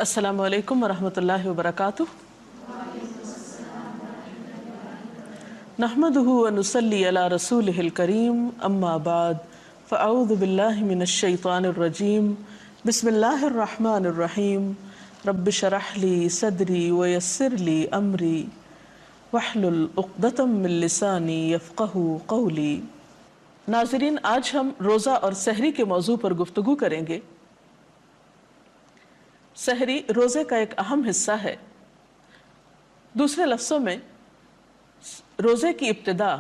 السلام علیکم ورحمۃ اللہ وبرکاتہ۔ نحمده ونصلی علی رسولہ الکریم، اما بعد فاعوذ باللہ من الشیطان الرجیم، بسم اللہ الرحمن الرحیم، رب اشرح لی صدری ویسر لی امری واحلل عقدۃ من لسانی یفقہوا قولی۔ ناظرین، آج ہم روزہ اور سحری کے موضوع پر گفتگو کریں گے۔ سحری روزے کا ایک اہم حصہ ہے۔ دوسرے لفظوں میں روزے کی ابتدا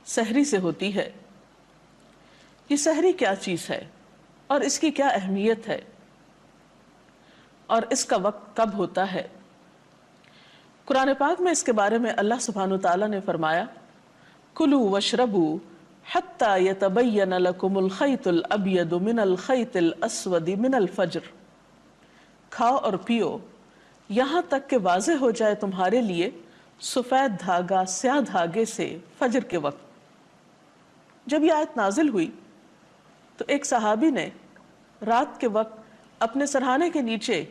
سحری سے ہوتی ہے۔ یہ سحری کیا چیز ہے اور اس کی کیا اہمیت ہے اور اس کا وقت کب ہوتا ہے؟ قرآن پاک میں اس کے بارے میں اللہ سبحانہ وتعالیٰ نے فرمایا، کلوا واشربوا حتی یتبین لکم الخیط الابیض من الخیط الاسود من الفجر۔ کھاؤ اور پیو یہاں تک کہ واضح ہو جائے تمہارے لیے سفید دھاگا سیاہ دھاگے سے فجر کے وقت۔ جب یہ آیت نازل ہوئی تو ایک صحابی نے رات کے وقت اپنے سرہانے کے نیچے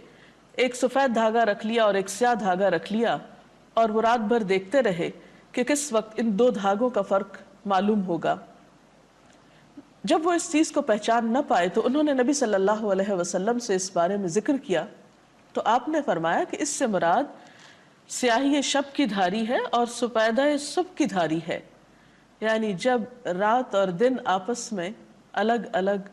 ایک سفید دھاگا رکھ لیا اور ایک سیاہ دھاگا رکھ لیا، اور وہ رات بھر دیکھتے رہے کہ کس وقت ان دو دھاگوں کا فرق معلوم ہوگا۔ جب وہ اس چیز کو پہچان نہ پائے تو انہوں نے نبی صلی اللہ علیہ وسلم سے اس بارے میں ذکر کیا، تو آپ نے فرمایا کہ اس سے مراد سیاہی شب کی دھاری ہے اور سفیدہ صبح کی دھاری ہے، یعنی جب رات اور دن آپس میں الگ الگ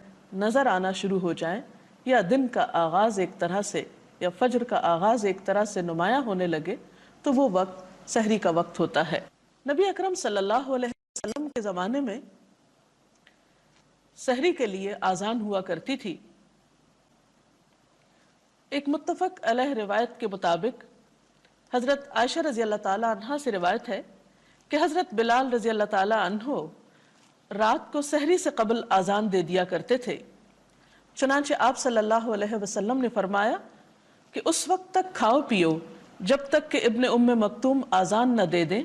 نظر آنا شروع ہو جائیں، یا دن کا آغاز ایک طرح سے یا فجر کا آغاز ایک طرح سے نمایاں ہونے لگے، تو وہ وقت سحری کا وقت ہوتا ہے۔ نبی اکرم صلی اللہ علیہ وسلم کے زمانے میں سحری کے لیے آذان ہوا کرتی تھی۔ ایک متفق علیہ روایت کے مطابق حضرت عائشہ رضی اللہ تعالی عنہ سے روایت ہے کہ حضرت بلال رضی اللہ تعالی عنہ رات کو سحری سے قبل آذان دے دیا کرتے تھے۔ چنانچہ آپ صلی اللہ علیہ وسلم نے فرمایا کہ اس وقت تک کھاؤ پیو جب تک کہ ابن ام مکتوم آذان نہ دے دیں،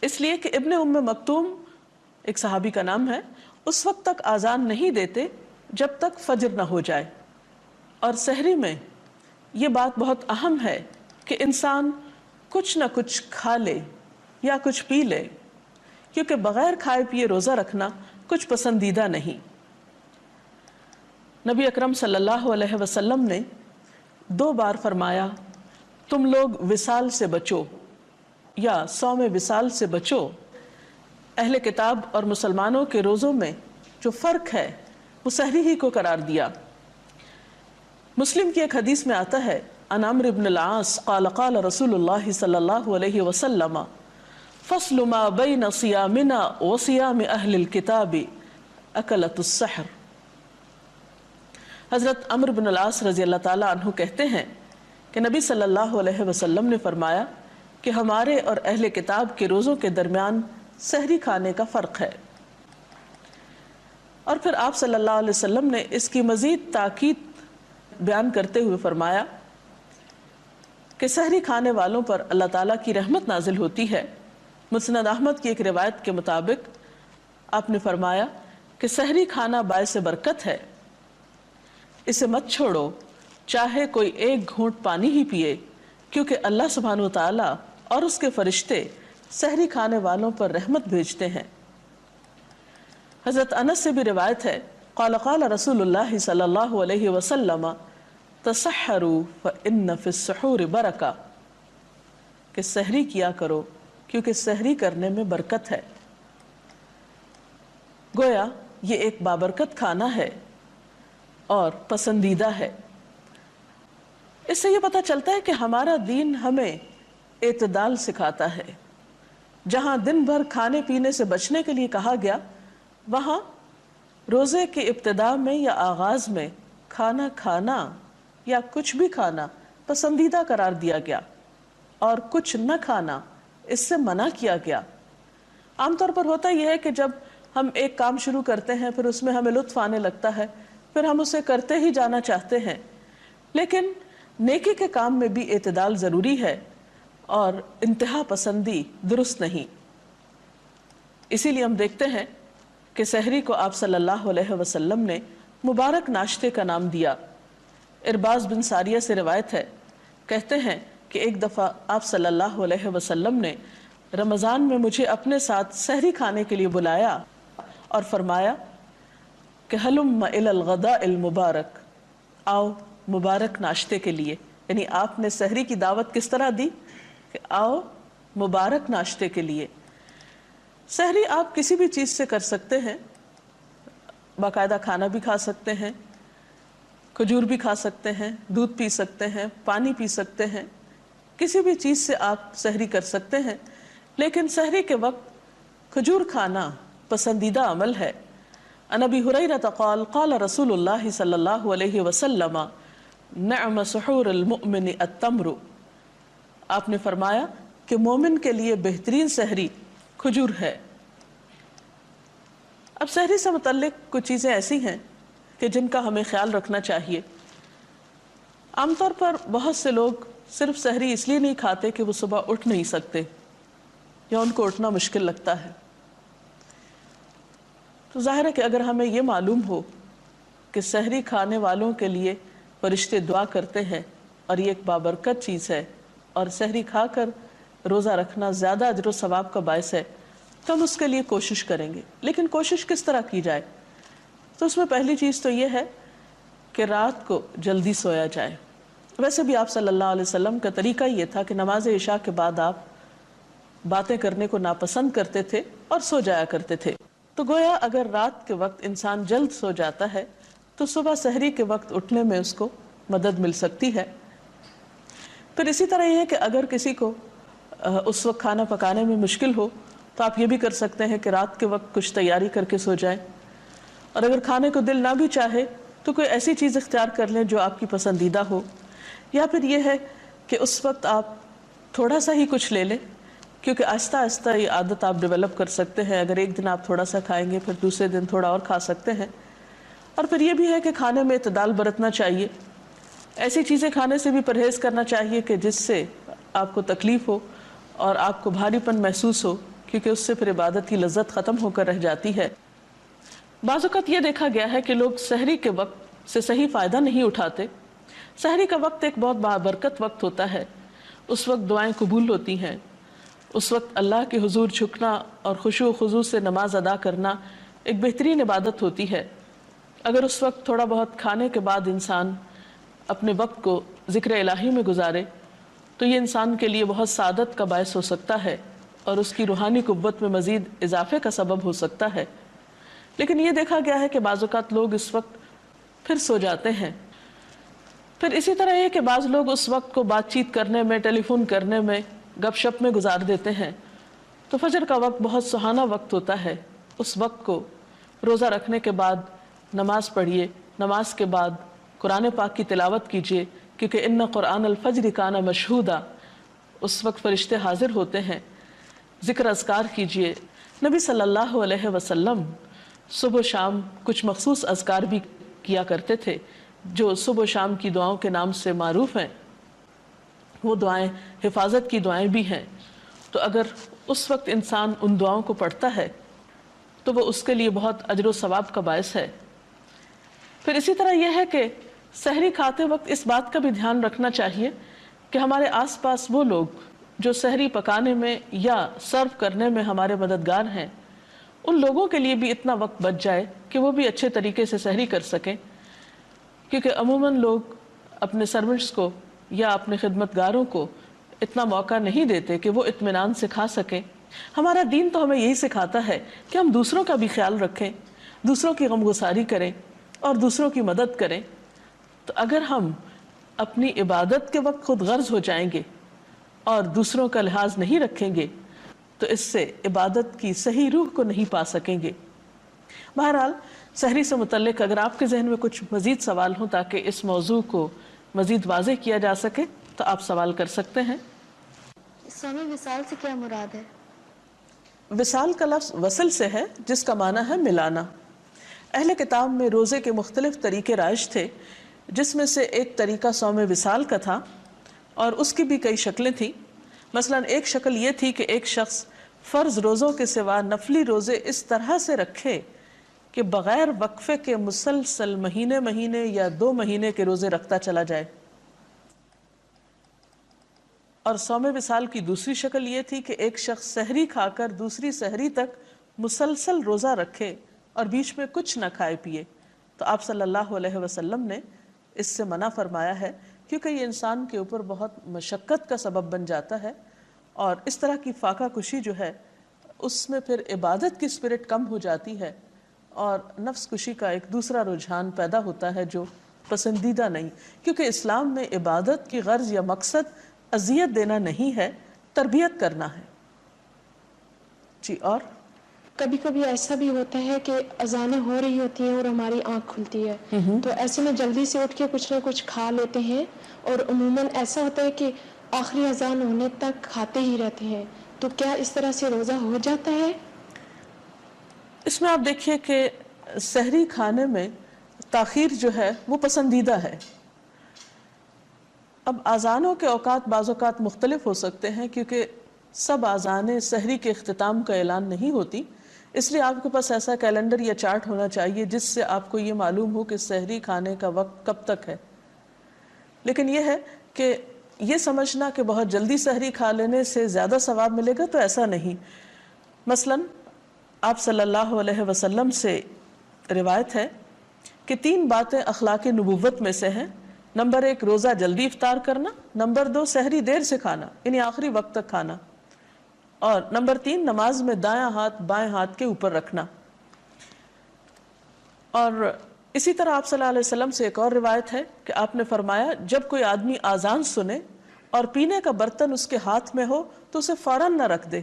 اس لیے کہ ابن ام مکتوم ایک صحابی کا نام ہے، اس وقت تک آذان نہیں دیتے جب تک فجر نہ ہو جائے۔ اور سحری میں یہ بات بہت اہم ہے کہ انسان کچھ نہ کچھ کھا لے یا کچھ پی لے، کیونکہ بغیر کھائے پیے روزہ رکھنا کچھ پسندیدہ نہیں۔ نبی اکرم صلی اللہ علیہ وسلم نے 2 بار فرمایا، تم لوگ وصال سے بچو یا صوم وصال سے بچو۔ اہل کتاب اور مسلمانوں کے روزوں میں جو فرق ہے وہ سحری ہی کو قرار دیا۔ مسلم کی ایک حدیث میں آتا ہے، عن عمرو بن العاص قال قال رسول اللہ صلی اللہ علیہ وسلم فصل ما بین صیامنا وصیام اہل الکتاب اکلۃ السحر۔ حضرت عمرو بن العاص رضی اللہ تعالیٰ عنہ کہتے ہیں کہ نبی صلی اللہ علیہ وسلم نے فرمایا کہ ہمارے اور اہل کتاب کے روزوں کے درمیان سحری کھانے کا فرق ہے۔ اور پھر آپ صلی اللہ علیہ وسلم نے اس کی مزید تاکید بیان کرتے ہوئے فرمایا کہ سحری کھانے والوں پر اللہ تعالیٰ کی رحمت نازل ہوتی ہے۔ مسند احمد کی ایک روایت کے مطابق آپ نے فرمایا کہ سحری کھانا باعث برکت ہے، اسے مت چھوڑو چاہے کوئی ایک گھونٹ پانی ہی پیے، کیونکہ اللہ سبحانہ وتعالیٰ اور اس کے فرشتے سحری کھانے والوں پر رحمت بھیجتے ہیں۔ حضرت انس سے بھی روایت ہے، قال قال رسول اللہ صلی اللہ علیہ وسلم تسحروا فإن فی السحور برکہ، کہ سحری کیا کرو کیونکہ سحری کرنے میں برکت ہے۔ گویا یہ ایک بابرکت کھانا ہے اور پسندیدہ ہے۔ اس سے یہ پتہ چلتا ہے کہ ہمارا دین ہمیں اعتدال سکھاتا ہے۔ جہاں دن بھر کھانے پینے سے بچنے کے لیے کہا گیا، وہاں روزے کے ابتدا میں یا آغاز میں کھانا کھانا یا کچھ بھی کھانا پسندیدہ قرار دیا گیا، اور کچھ نہ کھانا اس سے منع کیا گیا۔ عام طور پر ہوتا یہ ہے کہ جب ہم ایک کام شروع کرتے ہیں پھر اس میں ہمیں لطف آنے لگتا ہے، پھر ہم اسے کرتے ہی جانا چاہتے ہیں، لیکن نیکی کے کام میں بھی اعتدال ضروری ہے اور انتہا پسندی درست نہیں۔ اسی لیے ہم دیکھتے ہیں کہ سحری کو آپ صلی اللہ علیہ وسلم نے مبارک ناشتے کا نام دیا۔ ارباز بن ساریہ سے روایت ہے، کہتے ہیں کہ ایک دفعہ آپ صلی اللہ علیہ وسلم نے رمضان میں مجھے اپنے ساتھ سحری کھانے کے لیے بلایا اور فرمایا کہ ہلم الی الغداء المبارک، آؤ مبارک ناشتے کے لیے. یعنی آپ نے سحری کی دعوت کس طرح دی کہ آؤ مبارک ناشتے کے لیے. سحری آپ کسی بھی چیز سے کر سکتے ہیں، باقاعدہ کھانا بھی کھا سکتے ہیں، کھجور بھی کھا سکتے ہیں، دودھ پی سکتے ہیں، پانی پی سکتے ہیں، کسی بھی چیز سے آپ سحری کر سکتے ہیں. لیکن سحری کے وقت کھجور کھانا پسندیدہ عمل ہے. عن ابی ہریرہ قال قال رسول اللہ صلی اللہ علیہ وسلم نعم سحور المؤمن التمر، آپ نے فرمایا کہ مومن کے لیے بہترین سحری کھجور ہے. اب سحری سے متعلق کچھ چیزیں ایسی ہیں کہ جن کا ہمیں خیال رکھنا چاہیے. عام طور پر بہت سے لوگ صرف سحری اس لیے نہیں کھاتے کہ وہ صبح اٹھ نہیں سکتے یا ان کو اٹھنا مشکل لگتا ہے. تو ظاہر ہے کہ اگر ہمیں یہ معلوم ہو کہ سحری کھانے والوں کے لیے فرشتے دعا کرتے ہیں اور یہ ایک بابرکت چیز ہے اور سحری کھا کر روزہ رکھنا زیادہ اجر و ثواب کا باعث ہے، تو ہم اس کے لیے کوشش کریں گے. لیکن کوشش کس طرح کی جائے؟ تو اس میں پہلی چیز تو یہ ہے کہ رات کو جلدی سویا جائے. ویسے بھی آپ صلی اللہ علیہ وسلم کا طریقہ یہ تھا کہ نماز عشاء کے بعد آپ باتیں کرنے کو ناپسند کرتے تھے اور سو جایا کرتے تھے. تو گویا اگر رات کے وقت انسان جلد سو جاتا ہے تو صبح سحری کے وقت اٹھنے میں اس کو مدد مل سکتی ہے. پھر اسی طرح یہ ہے کہ اگر کسی کو اس وقت کھانا پکانے میں مشکل ہو تو آپ یہ بھی کر سکتے ہیں کہ رات کے وقت کچھ تیاری کر کے سو جائیں. اور اگر کھانے کو دل نہ بھی چاہے تو کوئی ایسی چیز اختیار کر لیں جو آپ کی پسندیدہ ہو. یا پھر یہ ہے کہ اس وقت آپ تھوڑا سا ہی کچھ لے لیں، کیونکہ آہستہ آہستہ یہ عادت آپ ڈیولپ کر سکتے ہیں. اگر ایک دن آپ تھوڑا سا کھائیں گے پھر دوسرے دن تھوڑا اور کھا سکتے ہیں. اور پھر یہ بھی ہے کہ کھانے میں اعتدال برتنا چاہیے. ایسی چیزیں کھانے سے بھی پرہیز کرنا چاہیے کہ جس سے آپ کو تکلیف ہو اور آپ کو بھاری پن محسوس ہو، کیونکہ اس سے پھر عبادت کی لذت ختم ہو کر رہ جاتی ہے. بعض اوقات یہ دیکھا گیا ہے کہ لوگ سحری کے وقت سے صحیح فائدہ نہیں اٹھاتے. سحری کا وقت ایک بہت بابرکت وقت ہوتا ہے. اس وقت دعائیں قبول ہوتی ہیں. اس وقت اللہ کے حضور جھکنا اور خشوع و خضوع سے نماز ادا کرنا ایک بہترین عبادت ہوتی ہے. اگر اس وقت تھوڑا بہت کھانے کے بعد انسان اپنے وقت کو ذکر الہی میں گزارے تو یہ انسان کے لیے بہت سعادت کا باعث ہو سکتا ہے اور اس کی روحانی قوت میں مزید اضافے کا سبب ہو سکتا ہے. لیکن یہ دیکھا گیا ہے کہ بعض اوقات لوگ اس وقت پھر سو جاتے ہیں. پھر اسی طرح یہ کہ بعض لوگ اس وقت کو بات چیت کرنے میں، ٹیلی فون کرنے میں، گپ شپ میں گزار دیتے ہیں. تو فجر کا وقت بہت سہانا وقت ہوتا ہے. اس وقت کو روزہ رکھنے کے بعد نماز پڑھیے، نماز کے بعد قرآن پاک کی تلاوت کیجیے، کیونکہ ان قرآن الفجر کان مشہودا، اس وقت فرشتے حاضر ہوتے ہیں. ذکر اذکار کیجیے. نبی صلی اللہ علیہ وسلم صبح و شام کچھ مخصوص اذکار بھی کیا کرتے تھے جو صبح و شام کی دعاؤں کے نام سے معروف ہیں. وہ دعائیں حفاظت کی دعائیں بھی ہیں. تو اگر اس وقت انسان ان دعاؤں کو پڑھتا ہے تو وہ اس کے لیے بہت اجر و ثواب کا باعث ہے. پھر اسی طرح یہ ہے کہ سحری کھاتے وقت اس بات کا بھی دھیان رکھنا چاہیے کہ ہمارے آس پاس وہ لوگ جو سحری پکانے میں یا سرو کرنے میں ہمارے مددگار ہیں، ان لوگوں کے لیے بھی اتنا وقت بچ جائے کہ وہ بھی اچھے طریقے سے سحری کر سکیں. کیونکہ عموماً لوگ اپنے سرونٹس کو یا اپنے خدمتگاروں کو اتنا موقع نہیں دیتے کہ وہ اطمینان سے کھا سکیں. ہمارا دین تو ہمیں یہی سکھاتا ہے کہ ہم دوسروں کا بھی خیال رکھیں، دوسروں کی غمگساری کریں اور دوسروں کی مدد کریں. تو اگر ہم اپنی عبادت کے وقت خود غرض ہو جائیں گے اور دوسروں کا لحاظ نہیں رکھیں گے تو اس سے عبادت کی صحیح روح کو نہیں پا سکیں گے. بہرحال سحری سے متعلق اگر آپ کے ذہن میں کچھ مزید سوال ہوں تاکہ اس موضوع کو مزید واضح کیا جا سکے تو آپ سوال کر سکتے ہیں. سومی وصال سے کیا مراد ہے؟ وصال کا لفظ وصل سے ہے جس کا معنی ہے ملانا. اہل کتاب میں روزے کے مختلف طریقے رائج تھے، جس میں سے ایک طریقہ صوم وصال کا تھا اور اس کی بھی کئی شکلیں تھیں. مثلا ایک شکل یہ تھی کہ ایک شخص فرض روزوں کے سوا نفلی روزے اس طرح سے رکھے کہ بغیر وقفے کے مسلسل مہینے مہینے یا 2 مہینے کے روزے رکھتا چلا جائے. اور صوم وصال کی دوسری شکل یہ تھی کہ ایک شخص سحری کھا کر دوسری سحری تک مسلسل روزہ رکھے اور بیچ میں کچھ نہ کھائے پیے. تو آپ صلی اللہ علیہ وسلم نے اس سے منع فرمایا ہے، کیونکہ یہ انسان کے اوپر بہت مشقت کا سبب بن جاتا ہے، اور اس طرح کی فاقہ کشی جو ہے اس میں پھر عبادت کی اسپرٹ کم ہو جاتی ہے، اور نفس کشی کا ایک دوسرا رجحان پیدا ہوتا ہے جو پسندیدہ نہیں. کیونکہ اسلام میں عبادت کی غرض یا مقصد اذیت دینا نہیں ہے، تربیت کرنا ہے. جی. اور کبھی کبھی ایسا بھی ہوتا ہے کہ اذانیں ہو رہی ہوتی ہیں اور ہماری آنکھ کھلتی ہے، تو ایسے میں جلدی سے اٹھ کے کچھ نہ کچھ کھا لیتے ہیں، اور عموماً ایسا ہوتا ہے کہ آخری اذان ہونے تک کھاتے ہی رہتے ہیں. تو کیا اس طرح سے روزہ ہو جاتا ہے؟ اس میں آپ دیکھیے کہ سحری کھانے میں تاخیر جو ہے وہ پسندیدہ ہے. اب آذانوں کے اوقات بعض اوقات مختلف ہو سکتے ہیں، کیونکہ سب آذانیں سحری کے اختتام کا اعلان نہیں ہوتی. اس لیے آپ کے پاس ایسا کیلنڈر یا چارٹ ہونا چاہیے جس سے آپ کو یہ معلوم ہو کہ سحری کھانے کا وقت کب تک ہے. لیکن یہ ہے کہ یہ سمجھنا کہ بہت جلدی سحری کھا لینے سے زیادہ ثواب ملے گا، تو ایسا نہیں. مثلاً آپ صلی اللہ علیہ وسلم سے روایت ہے کہ 3 باتیں اخلاق نبوت میں سے ہیں. نمبر 1 روزہ جلدی افطار کرنا، نمبر 2 سحری دیر سے کھانا یعنی آخری وقت تک کھانا، اور نمبر 3 نماز میں دایاں ہاتھ بائیں ہاتھ کے اوپر رکھنا. اور اسی طرح آپ صلی اللہ علیہ وسلم سے ایک اور روایت ہے کہ آپ نے فرمایا جب کوئی آدمی آذان سنے اور پینے کا برتن اس کے ہاتھ میں ہو تو اسے فوراً نہ رکھ دے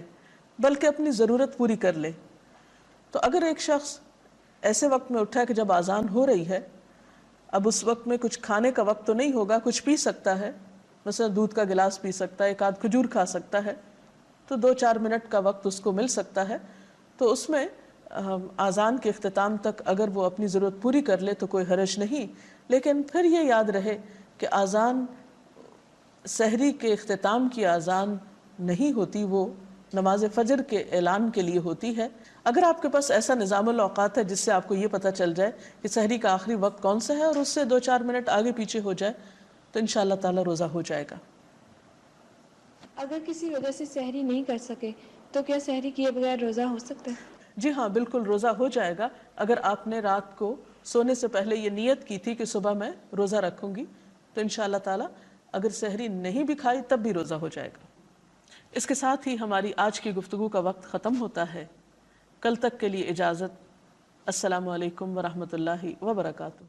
بلکہ اپنی ضرورت پوری کر لے. تو اگر ایک شخص ایسے وقت میں اٹھا کہ جب آذان ہو رہی ہے، اب اس وقت میں کچھ کھانے کا وقت تو نہیں ہوگا، کچھ پی سکتا ہے، مثلا دودھ کا گلاس پی سکتا ہے، ایک آدھ کھجور کھا سکتا ہے، تو 2-4 منٹ کا وقت اس کو مل سکتا ہے. تو اس میں آذان کے اختتام تک اگر وہ اپنی ضرورت پوری کر لے تو کوئی حرج نہیں. لیکن پھر یہ یاد رہے کہ آذان سحری کے اختتام کی آذان نہیں ہوتی، وہ نماز فجر کے اعلان کے لیے ہوتی ہے. اگر آپ کے پاس ایسا نظام الاوقات ہے جس سے آپ کو یہ پتہ چل جائے کہ سحری کا آخری وقت کون سا ہے اور اس سے 2-4 منٹ آگے پیچھے ہو جائے تو انشاءاللہ تعالی روزہ ہو جائے گا. اگر کسی وجہ سے سحری نہیں کر سکے تو کیا سحری کیے بغیر روزہ ہو سکتا ہے؟ جی ہاں، بالکل روزہ ہو جائے گا. اگر آپ نے رات کو سونے سے پہلے یہ نیت کی تھی کہ صبح میں روزہ رکھوں گی تو انشاءاللہ تعالی اگر سحری نہیں بھی کھائی تب بھی روزہ ہو جائے گا. اس کے ساتھ ہی ہماری آج کی گفتگو کا وقت ختم ہوتا ہے. کل تک کے لیے اجازت. السلام علیکم ورحمۃ اللہ وبرکاتہ.